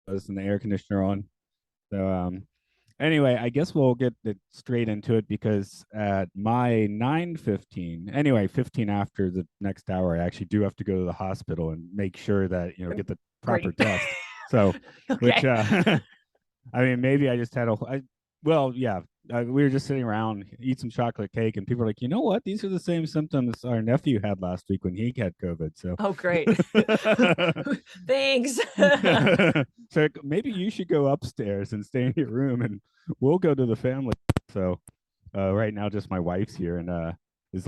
and the air conditioner on. So anyway, I guess we'll get it straight into it because at my 9:15, anyway, 15 after the next hour, I actually do have to go to the hospital and make sure that, get the proper Great. test. So, which Okay. I mean, maybe I just had well, yeah, we were just sitting around, eat some chocolate cake, and people are like, you know what? These are the same symptoms our nephew had last week when he had COVID. So, Oh, great. Thanks. so maybe you should go upstairs and stay in your room, and we'll go to the family. So, right now, just my wife's here, and is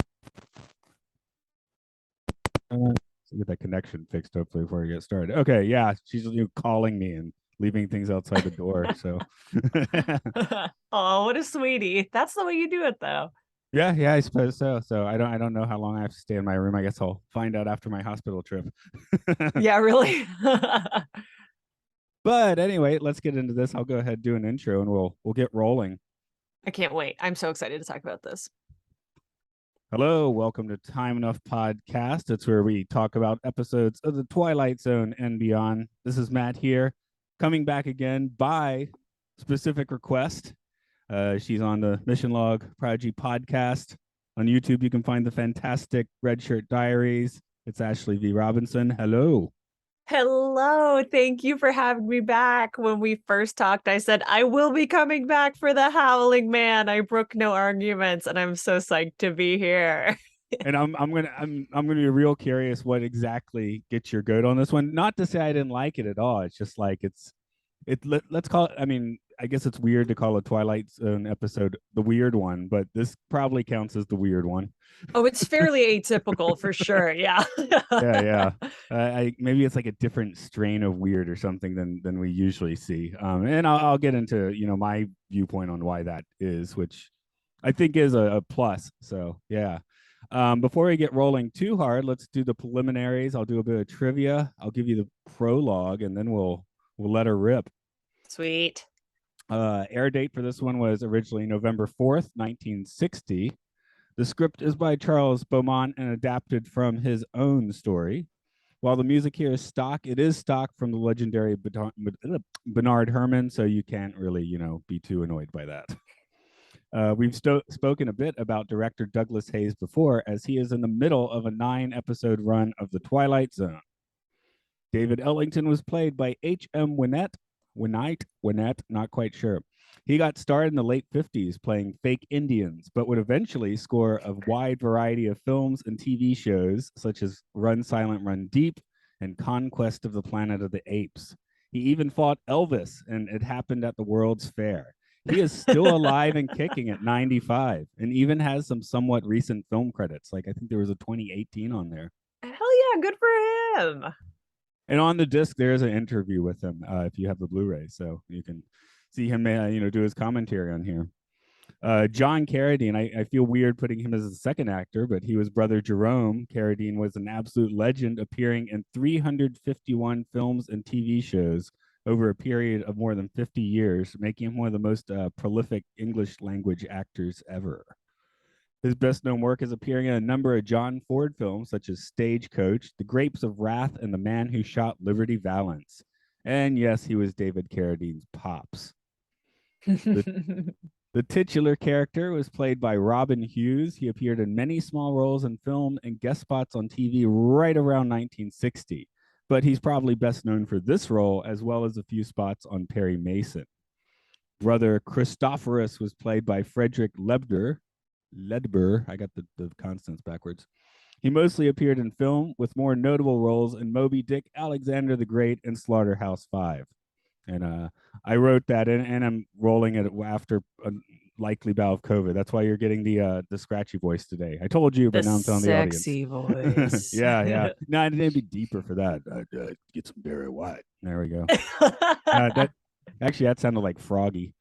get that connection fixed hopefully before we get started. Okay, yeah, she's calling me and leaving things outside the door. So, Oh, what a sweetie. That's the way you do it, though. yeah, I suppose so. So I don't know how long I have to stay in my room. I guess I'll find out after my hospital trip. Yeah, really. But anyway, let's get into this. I'll go ahead and do an intro, and we'll get rolling. I can't wait. I'm so excited to talk about this. Hello, welcome to Time Enough Podcast. It's where we talk about episodes of the Twilight Zone and beyond. This is Matt here, coming back again by specific request. She's on the Mission Log Prodigy podcast. On YouTube, you can find the fantastic Red Shirt Diaries. It's Ashley V. Robinson. Hello. Hello. Thank you for having me back. When we first talked, I said, I will be coming back for the Howling Man. I broke no arguments, and I'm so psyched to be here. And I'm gonna be real curious what exactly gets your goat on this one. Not to say I didn't like it at all. It's just like let's call it. I mean, I guess it's weird to call a Twilight Zone episode the weird one, but this probably counts as the weird one. Oh, it's fairly atypical for sure. Yeah. Yeah. I maybe it's like a different strain of weird or something than we usually see. And I'll get into my viewpoint on why that is, which I think is a plus. So yeah. Before we get rolling too hard, let's do the preliminaries. I'll do a bit of trivia. I'll give you the prologue, and then we'll let her rip. Sweet. Air date for this one was originally November 4th, 1960. The script is by Charles Beaumont and adapted from his own story. While the music here is stock, it is stock from the legendary Bernard Herrmann, so you can't really, be too annoyed by that. We've spoken a bit about director Douglas Hayes before, as he is in the middle of a 9-episode run of The Twilight Zone. David Ellington was played by H.M. Winnett, not quite sure. He got started in the late 50s playing fake Indians, but would eventually score a wide variety of films and TV shows, such as Run Silent, Run Deep and Conquest of the Planet of the Apes. He even fought Elvis, and it happened at the World's Fair. He is still alive and kicking at 95, and even has some somewhat recent film credits. Like I think there was a 2018 on there. Hell yeah, good for him. And on the disc, there is an interview with him if you have the Blu-ray, so you can see him, do his commentary on here. John Carradine, I feel weird putting him as a second actor, but he was brother Jerome. Carradine was an absolute legend, appearing in 351 films and TV shows over a period of more than 50 years, making him one of the most prolific English language actors ever. His best known work is appearing in a number of John Ford films, such as Stagecoach, The Grapes of Wrath, and The Man Who Shot Liberty Valance. And yes, he was David Carradine's Pops. The titular character was played by Robin Hughes. He appeared in many small roles in film and guest spots on TV right around 1960. But he's probably best known for this role, as well as a few spots on Perry Mason. Brother Christophorus was played by Frederick Ledber. I got the consonants backwards. He mostly appeared in film, with more notable roles in Moby Dick, Alexander the Great, and Slaughterhouse-Five. And I wrote that in, and I'm rolling it after a likely bout of COVID. That's why you're getting the scratchy voice today. I told you, but now I'm telling the audience. Sexy voice. Yeah. No, I didn't be deeper for that. Get some Barry White. There we go. That sounded like Froggy.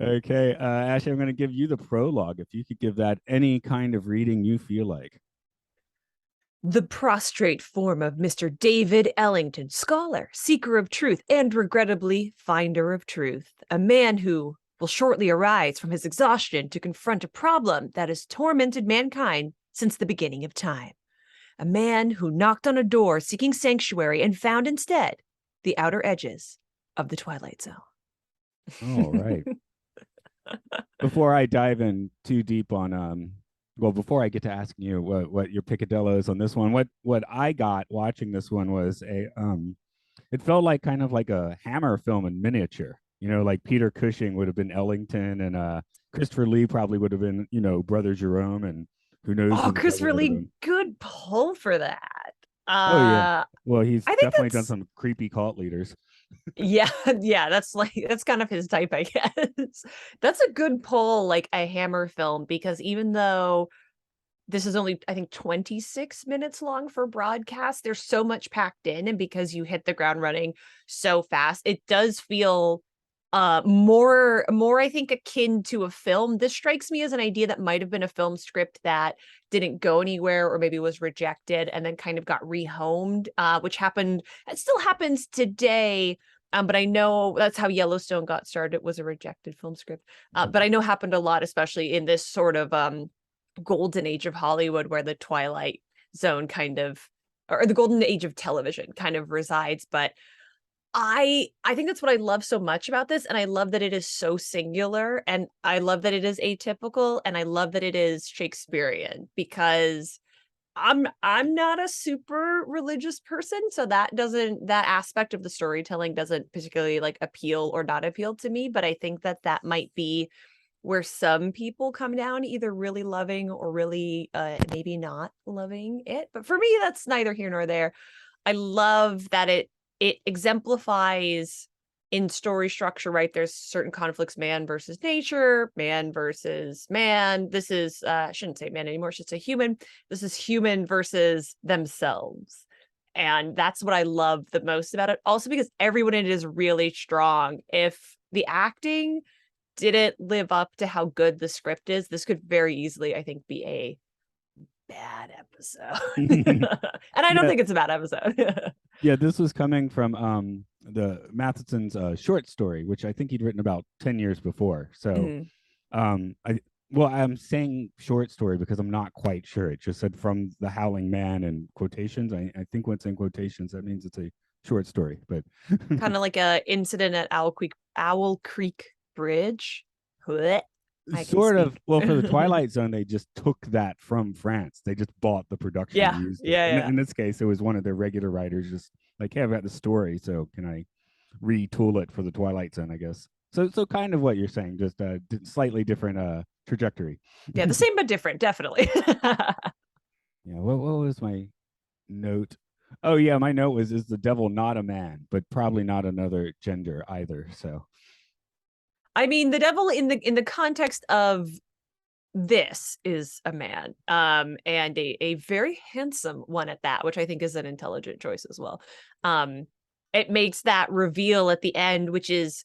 Okay, Ashley, I'm going to give you the prologue. If you could give that any kind of reading you feel like. The prostrate form of Mr. David Ellington, scholar, seeker of truth, and regrettably, finder of truth. A man who will shortly arise from his exhaustion to confront a problem that has tormented mankind since the beginning of time. a man who knocked on a door seeking sanctuary and found instead the outer edges of the Twilight Zone. All right. Before I dive in too deep on well, before I get to asking you what your picadillo is on this one, what I got watching this one was a it felt like kind of like a Hammer film in miniature. You know, like Peter Cushing would have been Ellington, and Christopher Lee probably would have been, you know, Brother Jerome, and who knows Oh, who the devil Christopher would have Lee, been. good pull for that. Oh yeah. Well, he's I think definitely done that's some creepy cult leaders. yeah, yeah, that's kind of his type, I guess. That's a good pull, like a Hammer film, because even though this is only, I think, 26 minutes long for broadcast, there's so much packed in, and because you hit the ground running so fast, it does feel more I think akin to a film. This strikes me as an idea that might have been a film script that didn't go anywhere or maybe was rejected and then kind of got rehomed, which happened, it still happens today. But I know that's how Yellowstone got started. It was a rejected film script. But I know happened a lot, especially in this sort of golden age of Hollywood where the Twilight Zone kind of, or the golden age of television kind of resides. But I think that's what I love so much about this, and I love that it is so singular, and I love that it is atypical, and I love that it is Shakespearean, because I'm not a super religious person, so that aspect of the storytelling doesn't particularly like appeal or not appeal to me, but I think that that might be where some people come down, either really loving or really maybe not loving it. But for me, that's neither here nor there. I love that it exemplifies in story structure, right? There's certain conflicts, man versus nature, man versus man. This is I shouldn't say man anymore, I should say human. This is human versus themselves. And that's what I love the most about it. Also, because everyone in it is really strong. If the acting didn't live up to how good the script is, this could very easily, I think, be a bad episode. And I don't Yeah, think it's a bad episode. yeah. This was coming from the Matheson's short story, which I think he'd written about 10 years before. So Mhm. I well, I'm saying short story because I'm not quite sure. It just said from the Howling Man in quotations. I think when it's in quotations, that means it's a short story. But Kind of like a incident at Owl Creek Bridge. Blech. I can sort of, speak. well, for the Twilight Zone, they just took that from France. They just bought the production and Yeah, used it. yeah, And yeah. in this case, it was one of their regular writers just like, hey, I've got the story, so can I retool it for the Twilight Zone, I guess. So kind of what you're saying, just a slightly different trajectory. Yeah, the same but different, definitely. Yeah, what was my note? Oh yeah, my note was, is the devil not a man, but probably not another gender either. So I mean, the devil in the context of this is a man, and a very handsome one at that, which I think is an intelligent choice as well. It makes that reveal at the end, which is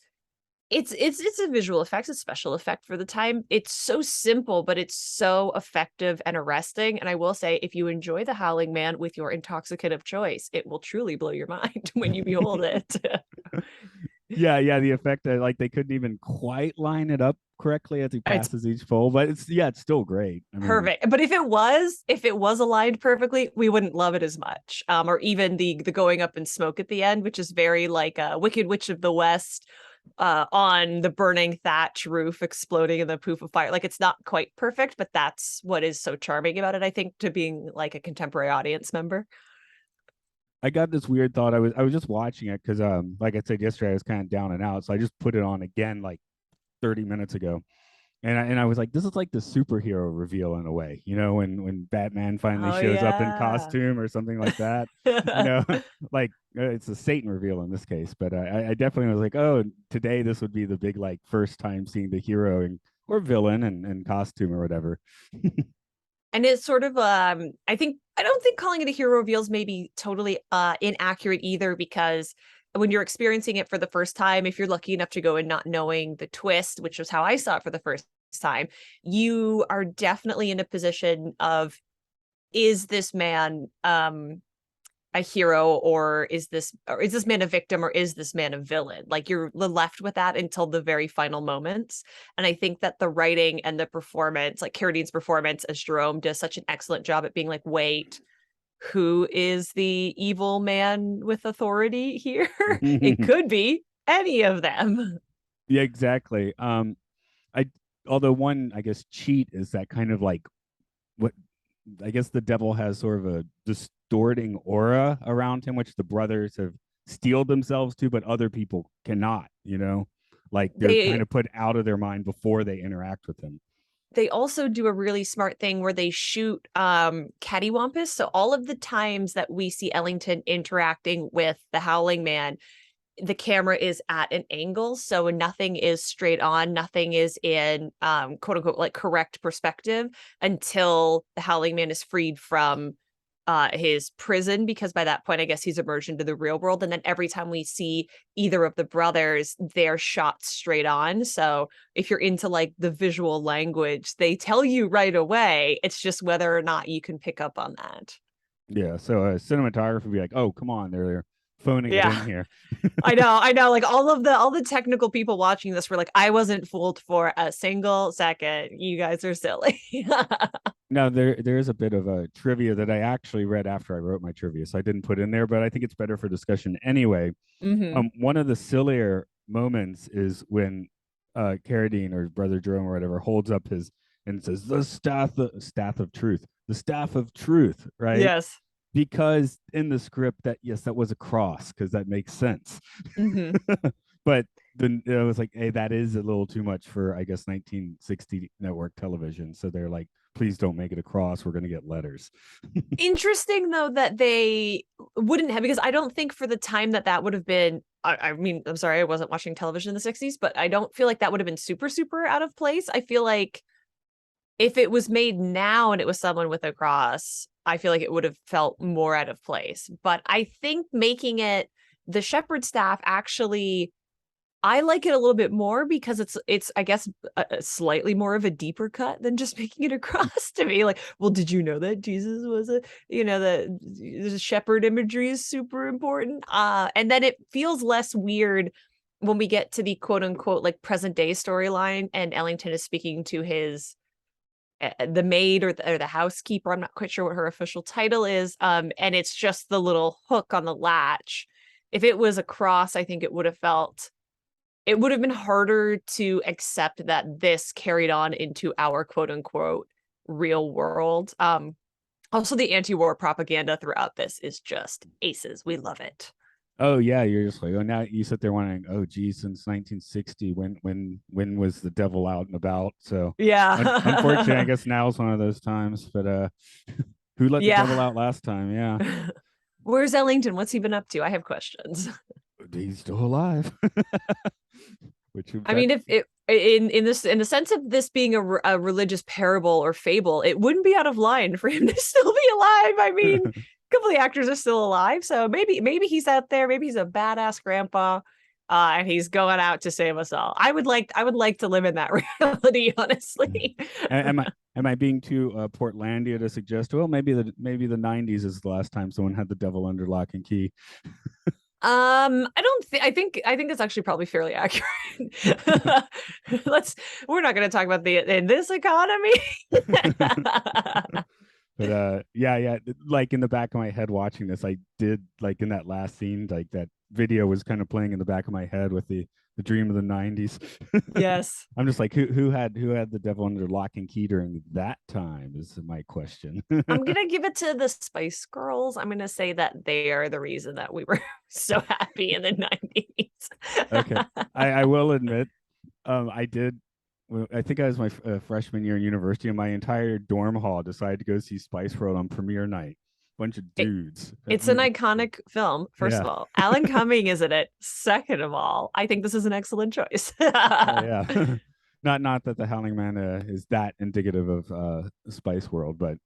it's a visual effects, a special effect for the time. It's so simple, but it's so effective and arresting. And I will say, if you enjoy The Howling Man with your intoxicant of choice, it will truly blow your mind when you behold it. yeah, the effect that like they couldn't even quite line it up correctly as he It's passes each fold, but it's still great. I mean, perfect. But if it was aligned perfectly, we wouldn't love it as much. Or even the going up in smoke at the end, which is very like a Wicked Witch of the West, on the burning thatch roof exploding in the poof of fire. Like, it's not quite perfect, but that's what is so charming about it, I think, to being like a contemporary audience member. I got this weird thought. I was just watching it because like I said yesterday, I was kind of down and out, so I just put it on again like 30 minutes ago. And I was like, this is like the superhero reveal in a way, you know, when Batman finally Oh shows up in yeah. costume or something like that, you know, like it's a Satan reveal in this case. But I definitely was like, oh, today this would be the big like first time seeing the hero or villain and costume or whatever. And it's sort of I don't think calling it a hero reveals maybe totally inaccurate either, because when you're experiencing it for the first time, if you're lucky enough to go in not knowing the twist, which was how I saw it for the first time, you are definitely in a position of, is this man a hero, or is this man a victim, or is this man a villain? Like, you're left with that until the very final moments. And I think that the writing and the performance, like Carradine's performance as Jerome, does such an excellent job at being like, wait, who is the evil man with authority here? It could be any of them. Yeah, exactly. I although one, I guess, cheat is that kind of like what I guess the devil has sort of a distorting aura around him, which the brothers have steeled themselves to, but other people cannot, like they're kind They of put out of their mind before they interact with him. they also do a really smart thing where they shoot cattywampus. So all of the times that we see Ellington interacting with the Howling Man, the camera is at an angle, so nothing is straight on, nothing is in quote unquote like correct perspective until the Howling Man is freed from his prison, because by that point I guess he's emerged into the real world. And then every time we see either of the brothers, they're shot straight on. So if you're into like the visual language, they tell you right away. It's just whether or not you can pick up on that. Yeah, so a cinematographer would be like, "Oh, come on, they're phoning it in Yeah. here." I know. Like all the technical people watching this were like, I wasn't fooled for a single second. You guys are silly. Now there is a bit of a trivia that I actually read after I wrote my trivia, so I didn't put in there, but I think it's better for discussion anyway. Hmm. One of the sillier moments is when Carradine or Brother Jerome or whatever holds up his and says staff of truth, the staff of truth, right? Yes. Because in the script that yes, that was a cross because that makes sense, Hmm. but then it was like, hey, that is a little too much for I guess 1960 network television. So they're like, please don't make it a cross. We're gonna get letters. Interesting though that they wouldn't have, because I don't think for the time that that would have been. I mean, I'm sorry, I wasn't watching television in the '60s, but I don't feel like that would have been super super out of place. I feel like if it was made now and it was someone with a cross, I feel like it would have felt more out of place. But I think making it the shepherd staff actually, I like it a little bit more because it's I guess a slightly more of a deeper cut than just making it a cross to me. Like, well, did you know that Jesus was a, the shepherd imagery is super important. And then it feels less weird when we get to the quote unquote like present day storyline and Ellington is speaking to his the maid or the housekeeper. I'm not quite sure what her official title is. And it's just the little hook on the latch. If it was a cross, I think it would have been harder to accept that this carried on into our quote unquote real world. Also the anti-war propaganda throughout this is just aces. We love it. Oh yeah, you're just like, oh, now you sit there wondering, oh geez, since 1960, when was the devil out and about? So unfortunately, I Yeah. guess now is one of those times. But who let the devil Yeah. out last time? Yeah, Where's Ellington? What's he been up to? I have questions. he's still alive. Which I that mean, if it in this in the sense of this being a religious parable or fable, it wouldn't be out of line for him to still be alive. I mean, a couple of the actors are still alive, so maybe he's out there. Maybe he's a badass grandpa, and he's going out to save us all. I would like to live in that reality, honestly. am I being too Portlandia to suggest? Well, maybe the 90s is the last time someone had the devil under lock and key. I don't think I think that's actually probably fairly accurate. Let's we're not going to talk about the in this economy. But yeah, like in the back of my head watching this, I did like in that last scene, like that video was kind of playing in the back of my head with the dream of the 90s. Yes. I'm just like, who had the devil under lock and key during that time is my question. I'm gonna give it to the Spice Girls. I'm gonna say that they are the reason that we were so happy in the 90s. Okay, I will admit, I did. Well, I think I was my freshman year in university, and my entire dorm hall decided to go see Spice World on premiere night. Bunch of It, dudes. it's an iconic film, first Yeah. of all. Alan Cumming is in it. Second of all, I think this is an excellent choice. Oh yeah. Not that the Howling Man is that indicative of Spice World, but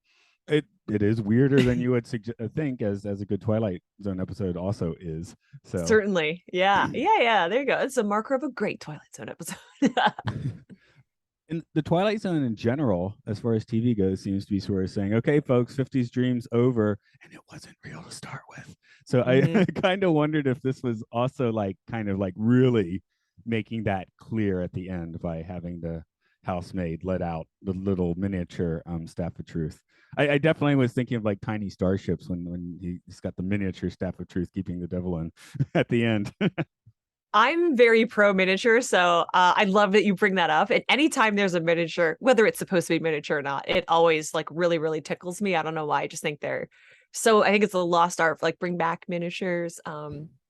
it is weirder than you would think, as a good Twilight Zone episode also is. So Certainly. Yeah. Yeah. Yeah. There you go. It's a marker of a great Twilight Zone episode. in the Twilight Zone in general, as far as TV goes, seems to be sort of saying, okay, folks, 50s dreams over, and it wasn't real to start with. So I Mhm. kind of wondered if this was also like kind of like really making that clear at the end by having housemaid let out the little miniature staff of truth. I definitely was thinking of like tiny starships when he's got the miniature staff of truth keeping the devil in at the end. I'm very pro miniature, so I love that you bring that up. And anytime there's a miniature, whether it's supposed to be miniature or not, it always like really, really tickles me. I don't know why. I just think they're so. I think it's a lost art. Like bring back miniatures.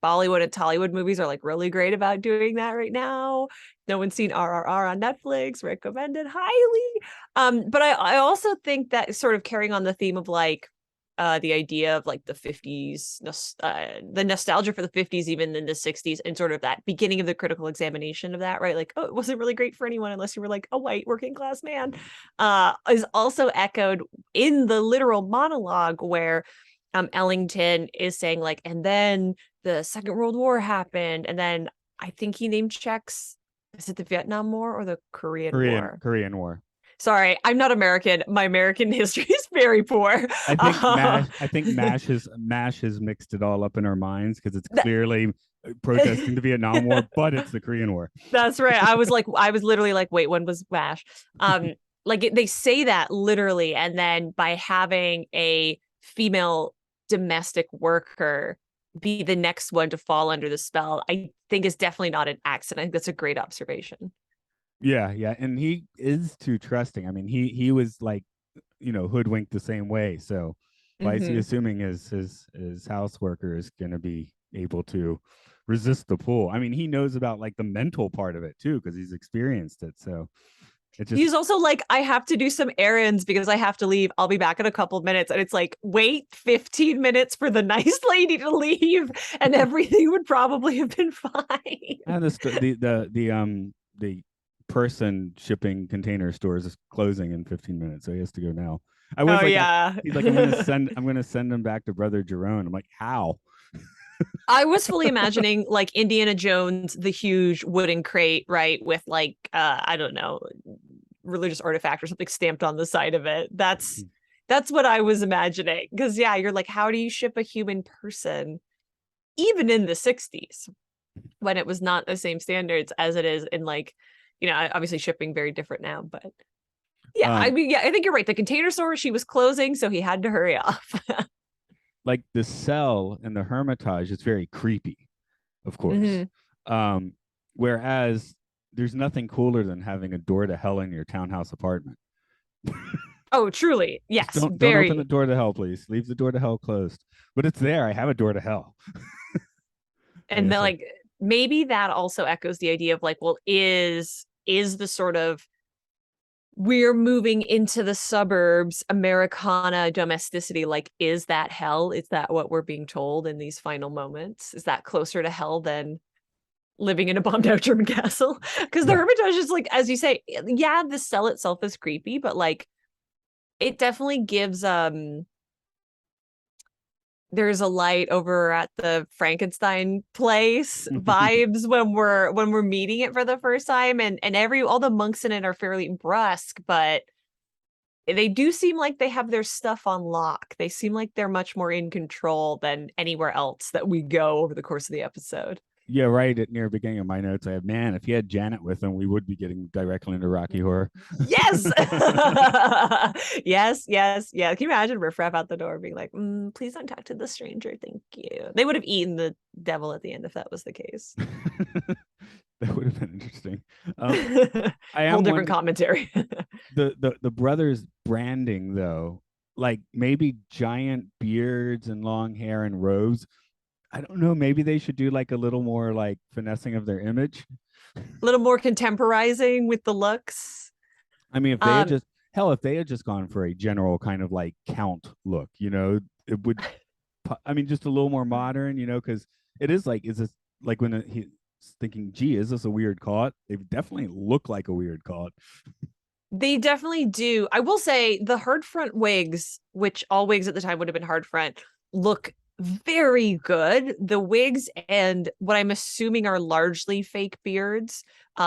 Bollywood and Tollywood movies are like really great about doing that right now. No one's seen RRR on Netflix. Recommended highly. But I also think that sort of carrying on the theme of like the idea of like the 50s, the nostalgia for the 50s, even in the 60s, and sort of that beginning of the critical examination of that, right? Like, oh, it wasn't really great for anyone unless you were like a white working class man, is also echoed in the literal monologue where Ellington is saying like, and then the Second World War happened, and then I think he name checks, is it the Vietnam War or the Korean War? Korean War. Sorry, I'm not American. My American history is very poor. I think Mash has mixed it all up in our minds because it's clearly protesting the Vietnam War, but it's the Korean War. That's right. I was literally like, wait, when was MASH? Like they say that literally, and then by having a female domestic worker be the next one to fall under the spell, I think is definitely not an accident. I think that's a great observation. Yeah, yeah, and he is too trusting. I mean, he was like, hoodwinked the same way. So why is he assuming his house worker is going to be able to resist the pull? I mean, he knows about like the mental part of it too because he's experienced it. So he's also like, I have to do some errands because I have to leave. I'll be back in a couple of minutes. And it's like, wait 15 minutes for the nice lady to leave, and everything would probably have been fine. And the person shipping container stores is closing in 15 minutes, so he has to go now. He's like, I'm gonna send him back to Brother Jerome. I'm like, how? I was fully imagining like Indiana Jones, the huge wooden crate, right, with like I don't know, religious artifact or something stamped on the side of it. That's what I was imagining. Because yeah, you're like, how do you ship a human person even in the 60s when it was not the same standards as it is in like, obviously shipping very different now, but yeah, I mean, yeah, I think you're right. The container store, she was closing, so he had to hurry off. Like the cell and the Hermitage is very creepy, of course. Whereas there's nothing cooler than having a door to hell in your townhouse apartment. Oh, truly. Yes. Don't open the door to hell, please. Leave the door to hell closed. But it's there. I have a door to hell. And then like maybe that also echoes the idea of like, well, is the sort of we're moving into the suburbs, Americana domesticity, like, is that hell? Is that what we're being told in these final moments? Is that closer to hell than living in a bombed out German castle? Because the Hermitage is like, as you say, yeah, the cell itself is creepy, but like it definitely gives there's a light over at the Frankenstein place vibes when we're meeting it for the first time, and all the monks in it are fairly brusque, but they do seem like they have their stuff on lock. They seem like they're much more in control than anywhere else that we go over the course of the episode. Yeah, right. At near the beginning of my notes, I have, man, if he had Janet with him, we would be getting directly into Rocky Horror. Yes. Yes. Yeah. Can you imagine Riff Raff out the door being like, please don't talk to the stranger. Thank you. They would have eaten the devil at the end if that was the case. That would have been interesting. Whole different commentary. the brothers branding though, like maybe giant beards and long hair and robes. I don't know. Maybe they should do like a little more like finessing of their image. A little more contemporizing with the looks. I mean, if they had just gone for a general kind of like count look, it would. I mean, just a little more modern, because it is like, is this like when he's thinking, gee, is this a weird cult? They definitely look like a weird cult. They definitely do. I will say the hard front wigs, which all wigs at the time would have been hard front, look very good. The wigs and what I'm assuming are largely fake beards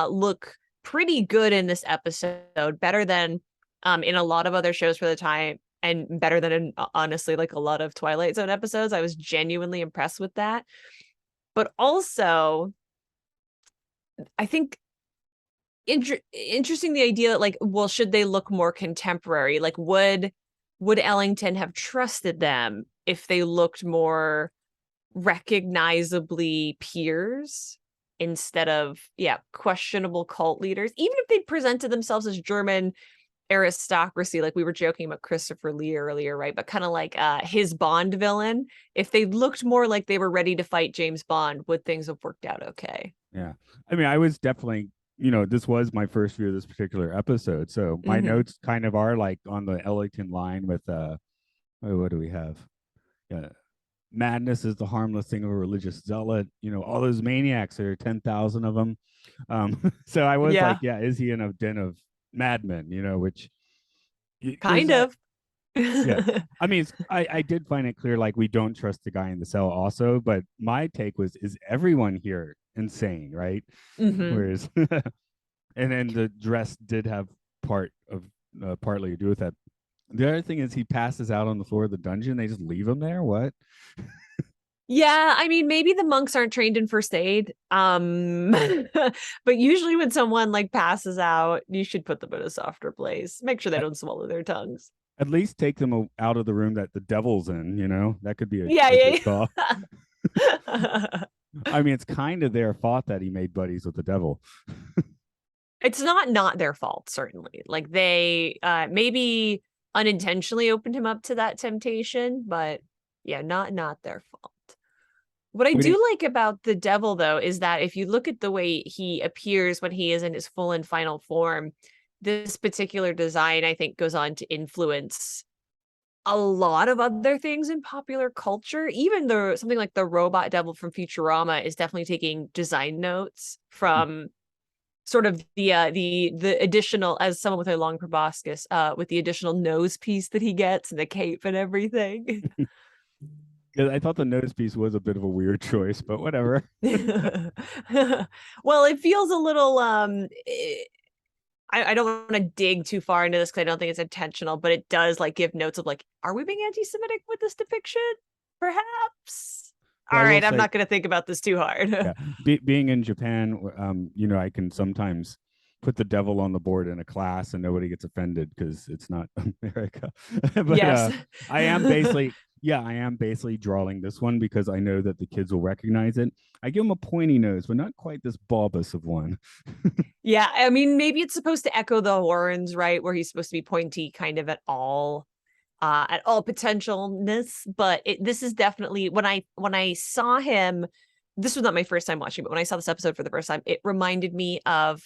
look pretty good in this episode, better than in a lot of other shows for the time, and better than in honestly like a lot of Twilight Zone episodes. I was genuinely impressed with that. But also, I think interesting the idea that, like, well, should they look more contemporary? Like, would Ellington have trusted them if they looked more recognizably peers instead of, yeah, questionable cult leaders? Even if they presented themselves as German aristocracy, like we were joking about Christopher Lee earlier, right? But kind of like his Bond villain, if they looked more like they were ready to fight James Bond, would things have worked out okay? Yeah. I mean, I was definitely, this was my first view of this particular episode. So my Mm-hmm. notes kind of are like on the Ellington line with what do we have? Yeah. Madness is the harmless thing of a religious zealot. All those maniacs, there are 10,000 of them. So I was like, Yeah, yeah, is he in a den of madmen? Which there's kind that. of. Yeah. I mean, I did find it clear, like, we don't trust the guy in the cell also, but my take was, is everyone here insane, right? Hmm. Whereas, and then the dress did have partly to do with that. The other thing is he passes out on the floor of the dungeon. They just leave him there. What? Yeah, I mean, maybe the monks aren't trained in first aid. But usually when someone like passes out, you should put them in a softer place. Make sure they At, don't swallow their tongues. at least take them out of the room that the devil's in. That could be Yeah, a good call. yeah. I mean, it's kind of their fault that he made buddies with the devil. It's not their fault, certainly. Like they maybe unintentionally opened him up to that temptation, but yeah, not their fault. What I Wait, do like about the devil, though, is that if you look at the way he appears when he is in his full and final form, this particular design, I think, goes on to influence a lot of other things in popular culture. Even the something like the robot devil from Futurama is definitely taking design notes from sort of the additional, as someone with a long proboscis, with the additional nose piece that he gets and the cape and everything. I thought the nose piece was a bit of a weird choice, but whatever. Well, it feels a little I don't want to dig too far into this because I don't think it's intentional, but it does like give notes of like, are we being anti-Semitic with this depiction? Perhaps. Well, All I will right, I'm say, not going to think about this too hard. yeah, being in Japan, I can sometimes put the devil on the board in a class and nobody gets offended because it's not America. But Yes. I am basically drawing this one because I know that the kids will recognize it. I give them a pointy nose, but not quite this bulbous of one. Yeah, I mean, maybe it's supposed to echo the horns, right? Where he's supposed to be pointy kind of at all potentialness, but this is definitely when I saw him, this was not my first time watching, but when I saw this episode for the first time, it reminded me of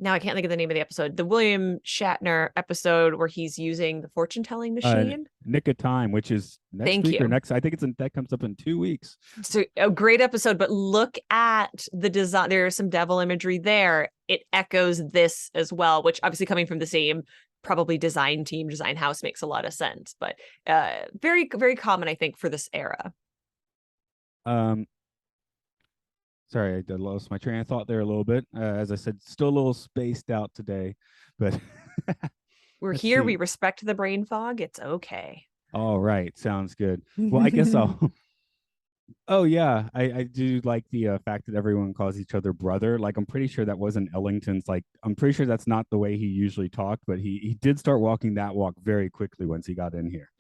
now I can't think of the name of the episode, the William Shatner episode where he's using the fortune telling machine. Nick of Time, which is next Thank week or you. next. I think that comes up in 2 weeks. So a great episode, but look at the design. There's some devil imagery there. It echoes this as well, which obviously coming from the same probably design team, design house makes a lot of sense, but very, very common, I think, for this era. Um, Sorry, I lost my train of thought there a little bit. As I said, still a little spaced out today, but We're let's here. We see. respect the brain fog. It's okay. All right, sounds good. Well, I guess I'll. Oh yeah, I do like the fact that everyone calls each other brother. Like, I'm pretty sure that wasn't Ellington's. Like, I'm pretty sure that's not the way he usually talked, but he did start walking that walk very quickly once he got in here.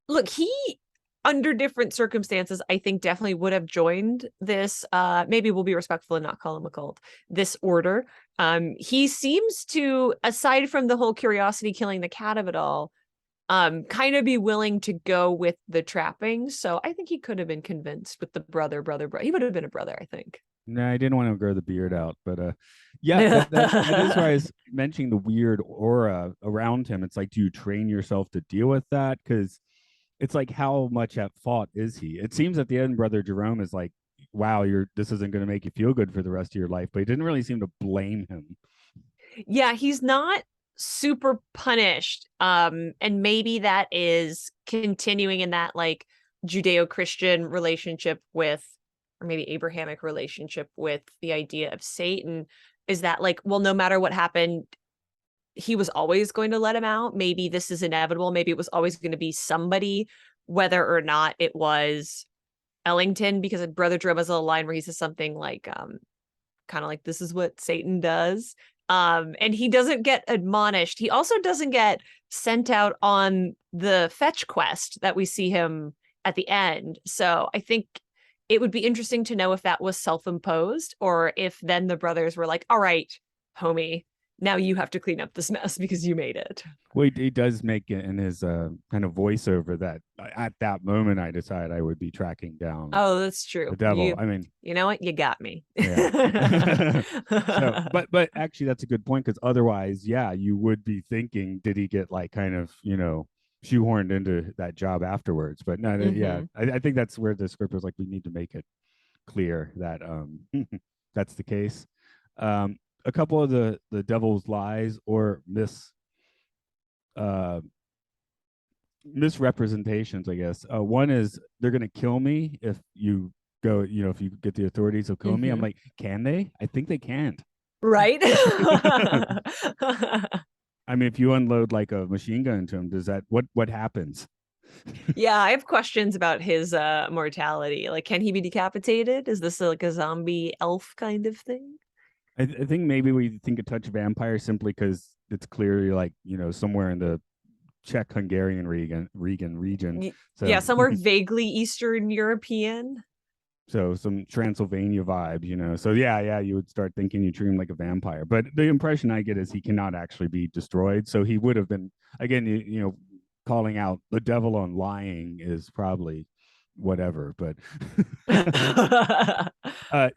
Look, he under different circumstances, I think definitely would have joined this. Maybe we'll be respectful and not call him a cult. This order. He seems to, aside from the whole curiosity killing the cat of it all, kind of be willing to go with the trappings. So I think he could have been convinced with the brother. He would have been a brother, I think. No, I didn't want to grow the beard out, but yeah, that is why I was mentioning the weird aura around him. It's like, do you train yourself to deal with that? Because it's like, how much at fault is he? It seems at the end, Brother Jerome is like, wow, this isn't going to make you feel good for the rest of your life, but he didn't really seem to blame him. Yeah, he's not super punished. And maybe that is continuing in that like Judeo-Christian relationship with, or maybe Abrahamic relationship with the idea of Satan, is that like, well, no matter what happened, he was always going to let him out. Maybe this is inevitable. Maybe it was always going to be somebody, whether or not it was Ellington, because Brother Jerome has a line where he says something like, kind of like, this is what Satan does. And he doesn't get admonished. He also doesn't get sent out on the fetch quest that we see him at the end. So I think it would be interesting to know if that was self-imposed, or if then the brothers were like, all right, homie, now you have to clean up this mess because you made it. Well, he does make it in his kind of voiceover that at that moment I decided I would be tracking down Oh, that's true. the devil. I mean, you know what? You got me. Yeah. So, but actually, that's a good point, because otherwise, yeah, you would be thinking, did he get like kind of, shoehorned into that job afterwards? But no, yeah, I think that's where the script was like, we need to make it clear that that's the case. A couple of the devil's lies or misrepresentations, I guess. One is, they're gonna kill me if you go, if you get the authorities, they'll kill me. I'm like, can they? I think they can't. Right. I mean, if you unload like a machine gun into him, does that what happens? Yeah, I have questions about his mortality. Like, can he be decapitated? Is this like a zombie elf kind of thing? I think maybe we think a touch vampire simply because it's clearly like, somewhere in the Czech Hungarian region. So Yeah, somewhere vaguely Eastern European. So some Transylvania vibes. So yeah, you would start thinking you treat him like a vampire. But the impression I get is he cannot actually be destroyed. So he would have been, again, calling out the devil on lying is probably whatever. But the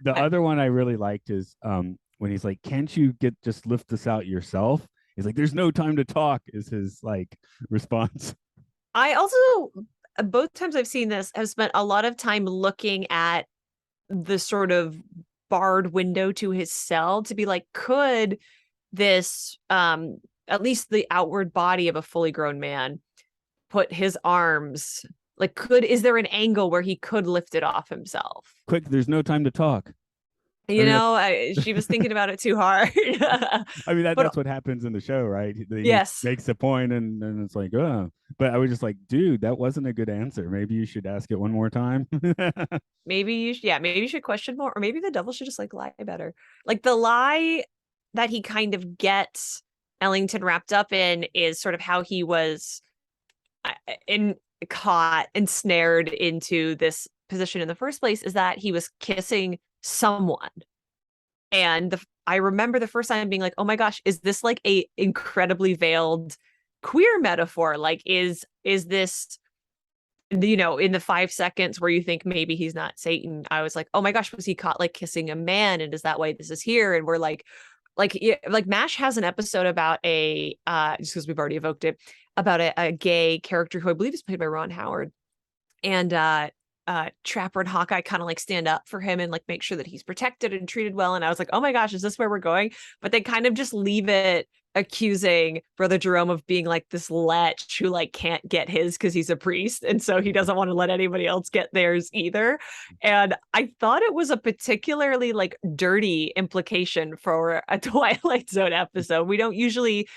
other one I really liked is when he's like, can't you just lift this out yourself? He's like, there's no time to talk, is his like response. I also, both times I've seen this, have spent a lot of time looking at the sort of barred window to his cell to be like, could this, at least the outward body of a fully grown man, put his arms, like, is there an angle where he could lift it off himself? Quick, there's no time to talk. She was thinking about it too hard. I mean, that's what happens in the show, right? He yes. makes a point and it's like, oh. But I was just like, dude, that wasn't a good answer. Maybe you should ask it one more time. maybe you should question more, or maybe the devil should just like lie better. Like, the lie that he kind of gets Ellington wrapped up in is sort of how he was caught and snared into this position in the first place, is that he was kissing someone. And I remember the first time being like, oh my gosh, is this like a incredibly veiled queer metaphor? Like, is this, in the 5 seconds where you think maybe he's not Satan, I was like, oh my gosh, was he caught like kissing a man? And is that why this is here? And we're like MASH has an episode about a just because we've already evoked it, about a gay character who I believe is played by Ron Howard, and Trapper and Hawkeye kind of like stand up for him and like make sure that he's protected and treated well. And I was like, oh my gosh, is this where we're going? But they kind of just leave it accusing Brother Jerome of being like this lech who like can't get his because he's a priest, and so he doesn't want to let anybody else get theirs either. And I thought it was a particularly like dirty implication for a Twilight Zone episode. We don't usually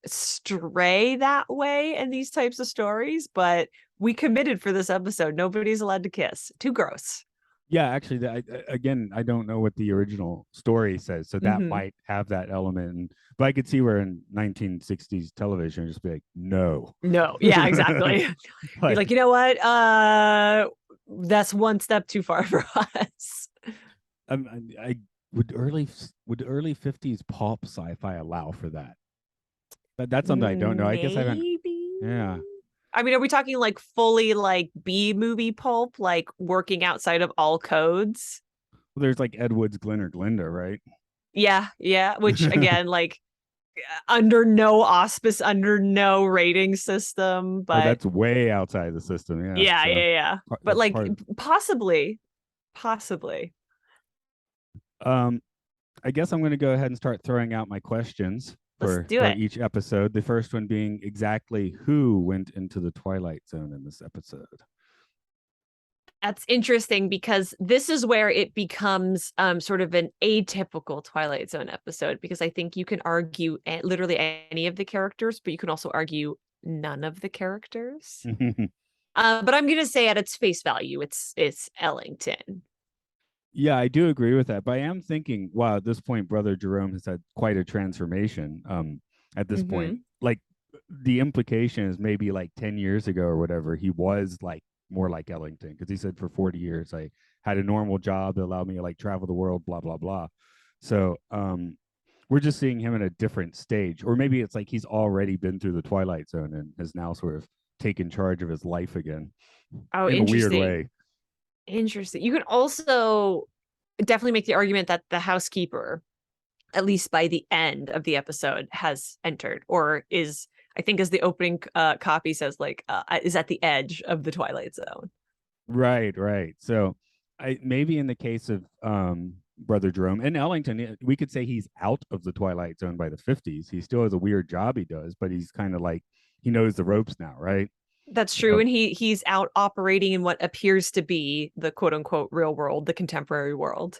stray that way in these types of stories, but we committed for this episode. Nobody's allowed to kiss. Too gross. Yeah, actually, I don't know what the original story says, so that might have that element. But I could see where in 1960s television, just be like, no. Yeah, exactly. You're like, you know what? That's one step too far for us. Would early 50s pulp sci-fi allow for that? But that's something I don't know. I guess I haven't. Yeah. I mean, are we talking like fully like B movie pulp, like working outside of all codes? Well, there's like Ed Wood's Glinda, right? Yeah. Which again, like under no auspice, under no rating system, but that's way outside the system. Yeah. But like possibly. I guess I'm going to go ahead and start throwing out my questions for each episode. The first one being, exactly who went into the Twilight Zone in this episode? That's interesting, because this is where it becomes sort of an atypical Twilight Zone episode, because I think you can argue literally any of the characters, but you can also argue none of the characters. But I'm going to say at its face value, it's Ellington. Yeah, I do agree with that. But I am thinking, wow, at this point, Brother Jerome has had quite a transformation. At this point, Mm-hmm. like the implication is maybe like 10 years ago or whatever, he was like more like Ellington because he said for 40 years I had a normal job that allowed me to like travel the world, blah, blah, blah. So we're just seeing him in a different stage. Or maybe it's like he's already been through the Twilight Zone and has now sort of taken charge of his life again Oh, in a weird interesting. way. Interesting. You can also definitely make the argument that the housekeeper, at least by the end of the episode, has entered or is, I think, as the opening copy says, like, is at the edge of the Twilight Zone. Right, right. So I maybe in the case of Brother Jerome and Ellington, we could say he's out of the Twilight Zone by the 50s. He still has a weird job he does, but he's kind of like he knows the ropes now, right? That's true. And he's out operating in what appears to be the quote unquote real world, the contemporary world.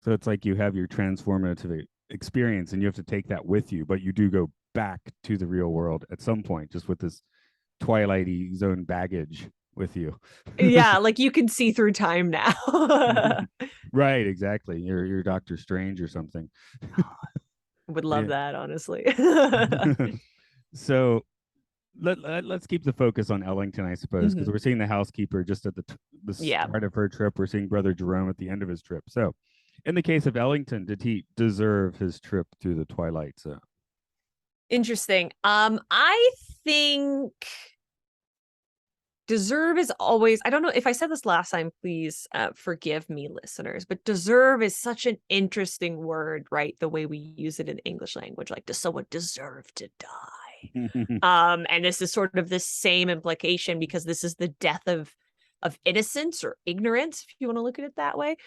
So it's like you have your transformative experience and you have to take that with you, but you do go back to the real world at some point, just with this Twilighty zone baggage with you. Yeah, like you can see through time now. Right, exactly. You're Doctor Strange or something. Would love Yeah. that, honestly. So let's keep the focus on Ellington, I suppose, because Mhm. we're seeing the housekeeper just at the Yeah. start of her trip. We're seeing Brother Jerome at the end of his trip. So, in the case of Ellington, did he deserve his trip through the Twilight Zone? Interesting. I think deserve is always, I don't know if I said this last time, please forgive me, listeners, but deserve is such an interesting word, right? The way we use it in English language, like, does someone deserve to die? And this is sort of the same implication because this is the death of innocence or ignorance, if you want to look at it that way.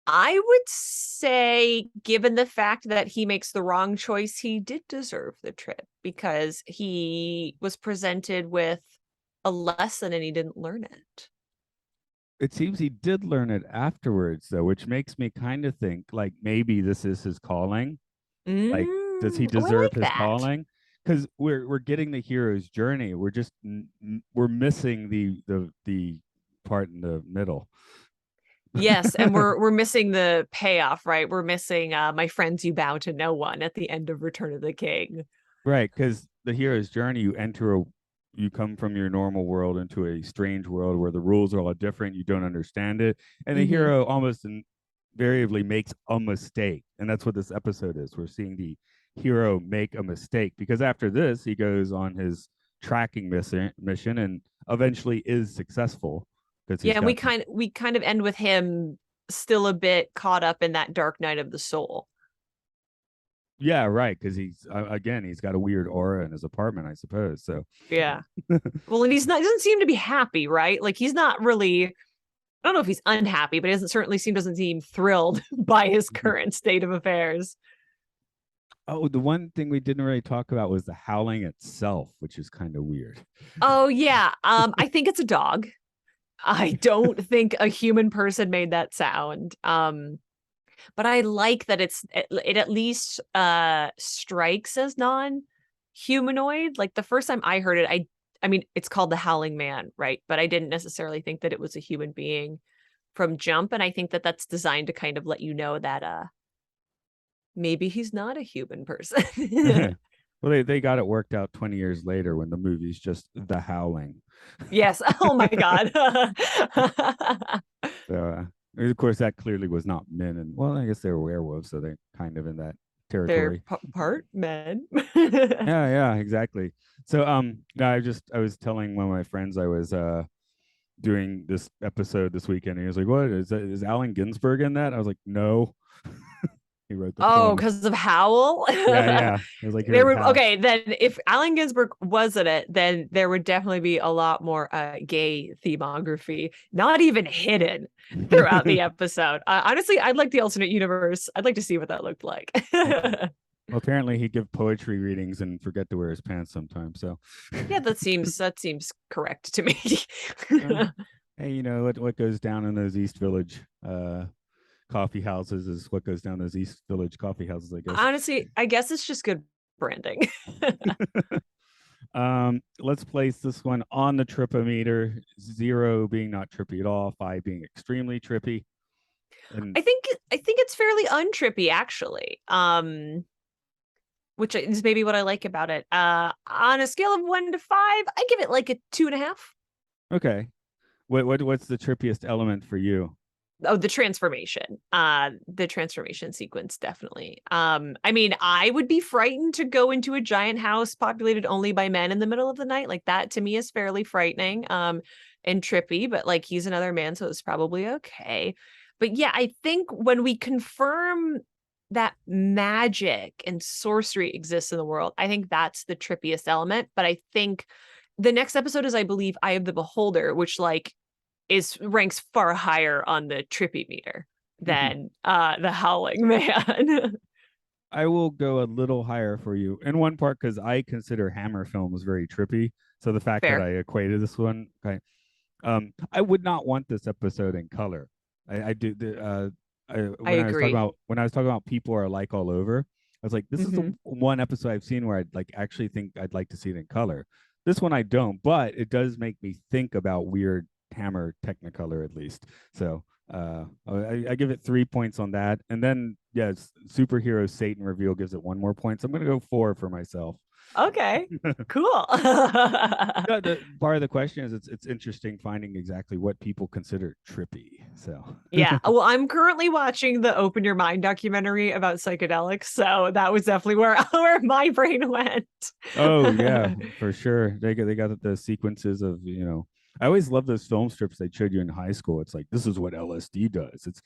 I would say, given the fact that he makes the wrong choice, he did deserve the trip because he was presented with a lesson and he didn't learn it. It seems he did learn it afterwards, though, which makes me kind of think like maybe this is his calling. Like, does he Oh, I deserve like his that. calling? Because we're getting the hero's journey. We're just we're missing the part in the middle. Yes, and we're missing the payoff, right? We're missing my friends you bow to no one at the end of Return of the King. Right, because the hero's journey, you come from your normal world into a strange world where the rules are all different. You don't understand it, and the Hmm. hero almost invariably makes a mistake, and that's what this episode is. We're seeing the hero make a mistake because after this, he goes on his tracking mission and eventually is successful because Yeah, he's and got we kind of end with him still a bit caught up in that dark night of the soul. yeah, right, because he's again he's got a weird aura in his apartment, I suppose. So Yeah. Well, and he doesn't seem to be happy, right? Like he's not really, I don't know if he's unhappy, but he doesn't seem thrilled by his current state of affairs. Oh, the one thing we didn't really talk about was the howling itself, which is kind of weird. Oh yeah. I think it's a dog. I don't think a human person made that sound. But I like that it at least strikes as non-humanoid. Like the first time I heard it, I mean, it's called the Howling Man, right? But I didn't necessarily think that it was a human being from jump, and I think that that's designed to kind of let you know that maybe he's not a human person. Well, they got it worked out 20 years later when the movie's just The Howling. Yes. Oh my God. So, of course, that clearly was not men. And, well, I guess they were werewolves, so they're kind of in that They're territory. part men. Yeah, yeah, exactly. So, I was telling one of my friends I was doing this episode this weekend, and he was like, "What is Allen Ginsberg in that?" I was like, "No." He wrote the Oh, poem. because of Howl? Yeah, yeah. It was like he There wrote were Howl. okay, then if Allen Ginsberg was in it, then there would definitely be a lot more gay themography, not even hidden throughout the episode. Honestly, I'd like the alternate universe. I'd like to see what that looked like. Well, apparently he'd give poetry readings and forget to wear his pants sometimes. So, Yeah, that seems correct to me. uh, hey, you know what goes down in those East Village coffee houses is what goes down those East Village coffee houses, I guess. Honestly, I guess it's just good branding. Let's place this one on the tripometer. 0 being not trippy at all, 5 being extremely trippy. And I think it's fairly untrippy actually. Which is maybe what I like about it. On a scale of 1 to 5, I give it like a 2.5. okay, what's the trippiest element for you? Oh, the transformation. The transformation sequence, definitely. I mean, I would be frightened to go into a giant house populated only by men in the middle of the night. Like that to me is fairly frightening, and trippy, but like he's another man, so it's probably okay. But yeah, I think when we confirm that magic and sorcery exists in the world, I think that's the trippiest element. But I think the next episode is, I believe, Eye of the Beholder, which like is ranks far higher on the trippy meter than the Howling Man. I will go a little higher for you in one part because I consider Hammer films very trippy. So the fact that Fair. I equated this one, okay, I would not want this episode in color. I do I agree. when I was talking about people are alike all over. I was like, this is the Mhm. one episode I've seen where I'd like actually think I'd like to see it in color. This one I don't, but it does make me think about weird Hammer Technicolor at least. So I give it 3 points on that, and then yes, superhero Satan reveal gives it 1 more point. So I'm gonna go 4 for myself. Okay. Cool. No, the part of the question is it's interesting finding exactly what people consider trippy. So Yeah. Well, I'm currently watching the Open Your Mind documentary about psychedelics, so that was definitely where where my brain went. oh yeah, for sure. They got the sequences of I always love those film strips they showed you in high school. It's like this is what LSD does. It's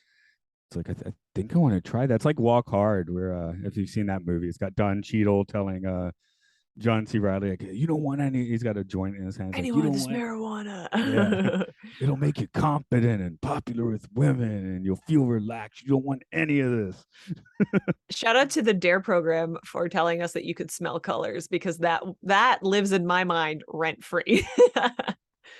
like I think I want to try that. It's like Walk Hard, where if you've seen that movie, it's got Don Cheadle telling John C. Riley like you don't want any. He's got a joint in his hands like you Anyone with don't this want. Yeah, marijuana. it'll make you confident and popular with women, and you'll feel relaxed. You don't want any of this. Shout out to the Dare program for telling us that you could smell colors, because that lives in my mind rent free.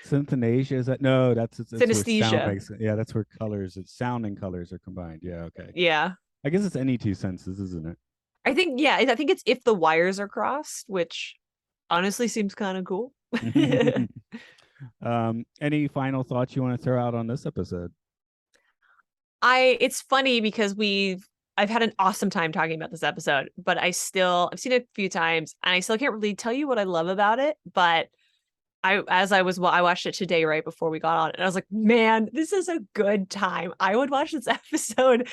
Synthonasia is that? No, that's where sound Synesthesia. makes it. Yeah, that's where colors, sound and colors are combined. Yeah, okay. Yeah. I guess it's any two senses, isn't I think, yeah, I think it's if the wires are crossed, which honestly seems kind of cool. it? Any final thoughts you want to throw out on this episode? It's funny because I've had an awesome time talking about this episode, but I've seen it a few times and I still can't really tell you what I love about it. But I watched it today right before we got on, and I was like, man, this is a good time. I would watch this episode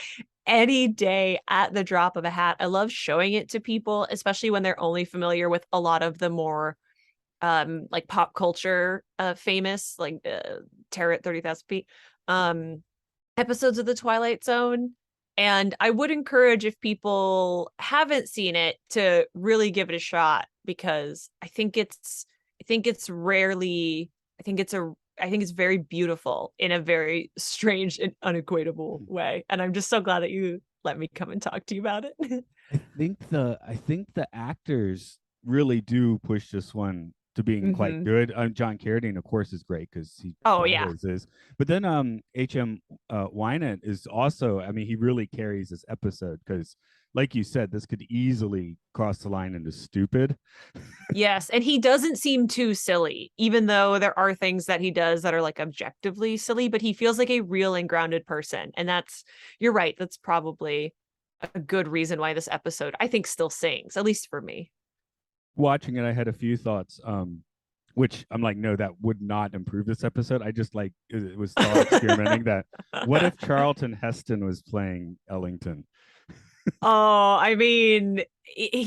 any day at the drop of a hat. I love showing it to people, especially when they're only familiar with a lot of the more like pop culture famous, like Terror at 30,000 feet episodes of the Twilight Zone. And I would encourage, if people haven't seen it, to really give it a shot, because I think it's rarely I think it's very beautiful in a very strange and unequatable way. And I'm just so glad that you let me come and talk to you about it. I think the actors really do push this one to being quite Hmm. good. John Carradine, of course, is great because he Oh yeah. always is. But then H.M. Wynant is also. I mean, he really carries this episode because, like you said, this could easily cross the line into stupid. Yes, and he doesn't seem too silly, even though there are things that he does that are like objectively silly, but he feels like a real and grounded person. And you're right, that's probably a good reason why this episode, I think, still sings, at least for me. Watching it, I had a few thoughts. Which I'm like, no, that would not improve this episode. I just like it was thought experimenting that what if Charlton Heston was playing Ellington? Oh, I mean,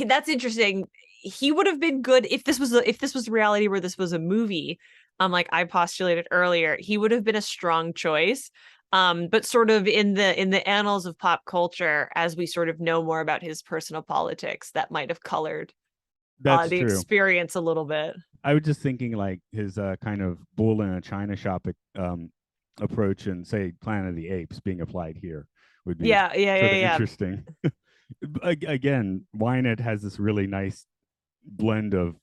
that's interesting. He would have been good if this was reality where this was a movie. Like I postulated earlier, he would have been a strong choice. But sort of in the annals of pop culture, as we sort of know more about his personal politics, that might have colored That's the true. experience a little bit. I was just thinking like his kind of bull in a china shop approach and say Planet of the Apes being applied here would be Yeah, yeah, sort yeah, of yeah. interesting. Again, Wynette has this really nice blend of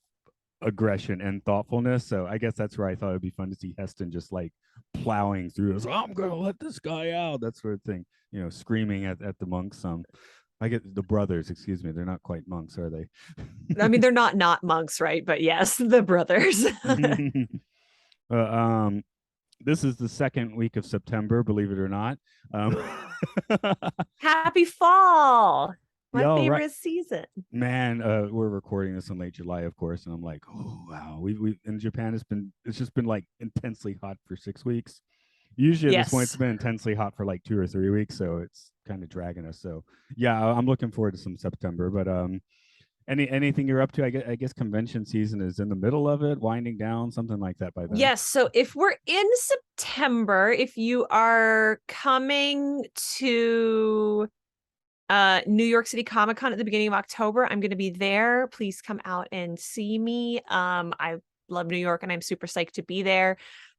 aggression and thoughtfulness. So I guess that's where I thought it'd be fun to see Heston just like plowing through this. I'm gonna let this guy out, that sort of thing. Screaming at the monks some. I get the brothers, excuse me. They're not quite monks, are they? I mean, they're not monks, right? But yes, the brothers. um, this is the second week of September, believe it or not. Um, Happy fall. My Yo, right, favorite season. man. We're recording this in late July, of course, and I'm like, oh wow. We in Japan, it's just been like intensely hot for 6 weeks. Usually at this point, it's Yes. been intensely hot for like 2 or 3 weeks, so it's kind of dragging us. So yeah, I'm looking forward to some September. But anything you're up to? I guess convention season is in the middle of it, winding down, something like that by then. Yes. So if we're in September, if you are coming to New York City Comic Con at the beginning of October, I'm going to be there. Please come out and see me. I love New York and I'm super psyched to be there.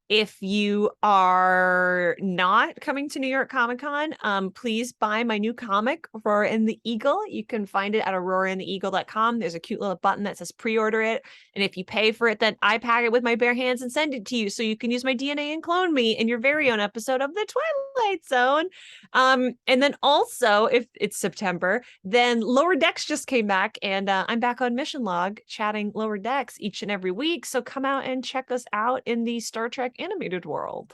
If you are not coming to New York Comic Con, please buy my new comic, Aurora and the Eagle. You can find it at auroraandtheeagle.com. There's a cute little button that says pre-order it. And if you pay for it, then I pack it with my bare hands and send it to you so you can use my DNA and clone me in your very own episode of The Twilight Zone. And then also, if it's September, then Lower Decks just came back, and I'm back on Mission Log chatting Lower Decks each and every week. So come out and check us out in the Star Trek animated world.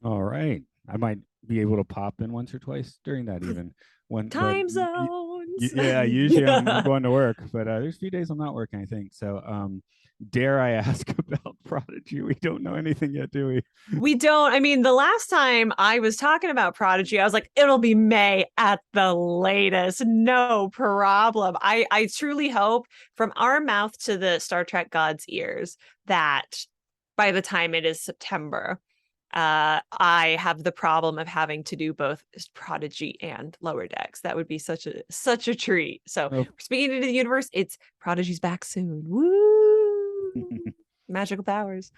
All right, I might be able to pop in once or twice during that even when, but Time zones. yeah, usually I'm going to work, but there's a few days I'm not working, I think. So dare I ask about Prodigy? We don't know anything yet, do we? We don't. I mean, the last time I was talking about Prodigy, I was like, it'll be May at the latest. No problem. I truly hope from our mouth to the Star Trek gods' ears that by the time it is September, I have the problem of having to do both Prodigy and Lower Decks. That would be such a treat. So Oh. speaking into the universe, it's Prodigy's back soon. Woo! Magical powers.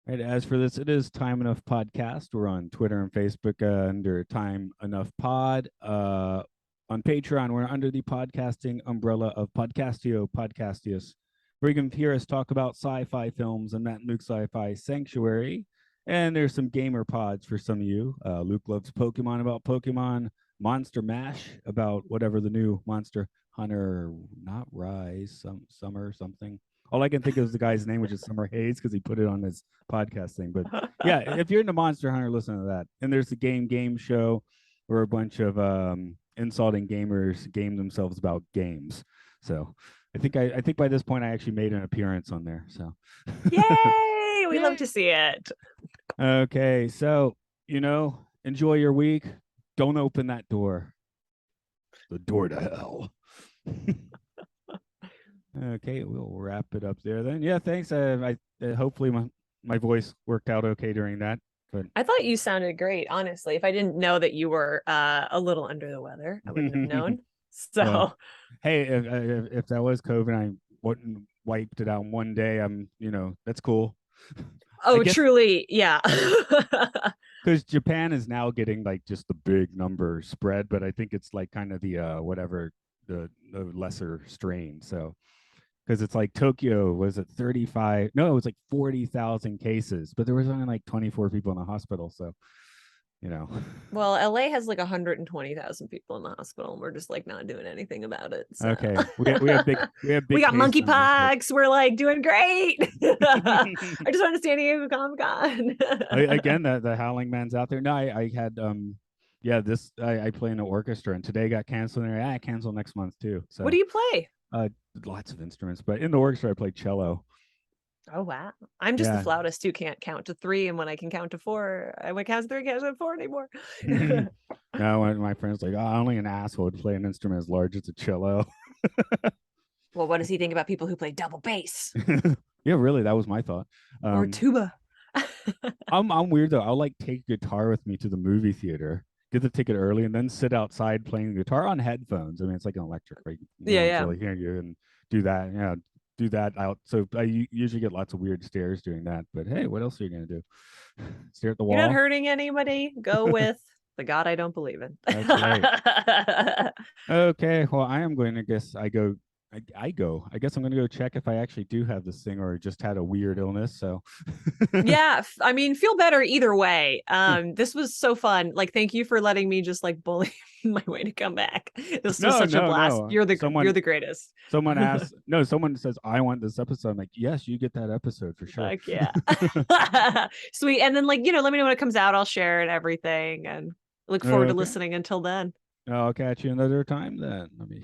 Right, as for this, it is Time Enough Podcast. We're on Twitter and Facebook under Time Enough Pod. On Patreon, we're under the podcasting umbrella of Podcastio Podcastius, where you can hear us talk about sci-fi films and Matt and Luke Sci-Fi Sanctuary. And there's some gamer pods for some of you. Luke loves Pokemon about Pokemon, Monster Mash about whatever the new Monster Hunter, not Rise, Summer something. All I can think of is the guy's name, which is Summer Hayes, because he put it on his podcast thing. But yeah, if you're into Monster Hunter, listen to that. And there's the game show where a bunch of insulting gamers game themselves about games. So I think by this point I actually made an appearance on there. So Yay! We love to see it. Okay, so enjoy your week. Don't open that door. The door to hell. Okay, we'll wrap it up there then. Yeah, thanks. I hopefully my voice worked out okay during that. But I thought you sounded great, honestly. If I didn't know that you were a little under the weather, I wouldn't have known. So, well, hey, if that was COVID, I wouldn't wiped it out in one day. That's cool. oh, truly, yeah. Because Japan is now getting like just the big number spread, but I think it's like kind of the whatever the lesser strain. So because it's like Tokyo was at 35, no, it was like 40,000 cases, but there was only like 24 people in the hospital. So, Well, LA has like 120,000 people in the hospital, and we're just like not doing anything about it. So. Okay, we have big we got case numbers, monkeypox. We're like doing great. I just want to San Diego Comic Con. Again, the Howling man's out there. No, I had I play in an orchestra, and today got canceled. And I cancel next month too. So What do you play? Lots of instruments, but in the orchestra I play cello. Oh wow! I'm just the flautist who can't count to 3, and when I can count to 4, I won't count to 3, can't count to 4 anymore. No, when my friend's like, only an asshole would play an instrument as large as a cello. Well, what does he think about people who play double bass? Yeah, really, that was my thought. Or tuba. I'm weird though. I'll like take guitar with me to the movie theater, get the ticket early, and then sit outside playing the guitar on headphones. I mean, it's like an electric, right? Yeah. Really hear you and do that. Yeah, do that out. So I usually get lots of weird stares doing that. But hey, what else are you gonna do? Stare at the wall? You're not hurting anybody. Go with the God I don't believe in. That's right. Okay, well, I am going to guess I go I go. I guess I'm gonna go check if I actually do have this thing or just had a weird illness. So Yeah, I mean, feel better either way. This was so fun. Like, thank you for letting me just like bully my way to come back. This was no, such a no, blast. no. You're the greatest. Someone asks, no, someone says, I want this episode. I'm like, yes, you get that episode for sure. Fuck yeah. Sweet. And then like, let me know when it comes out. I'll share it, everything, and look forward to Okay. listening until then. I'll catch you another time then. Let me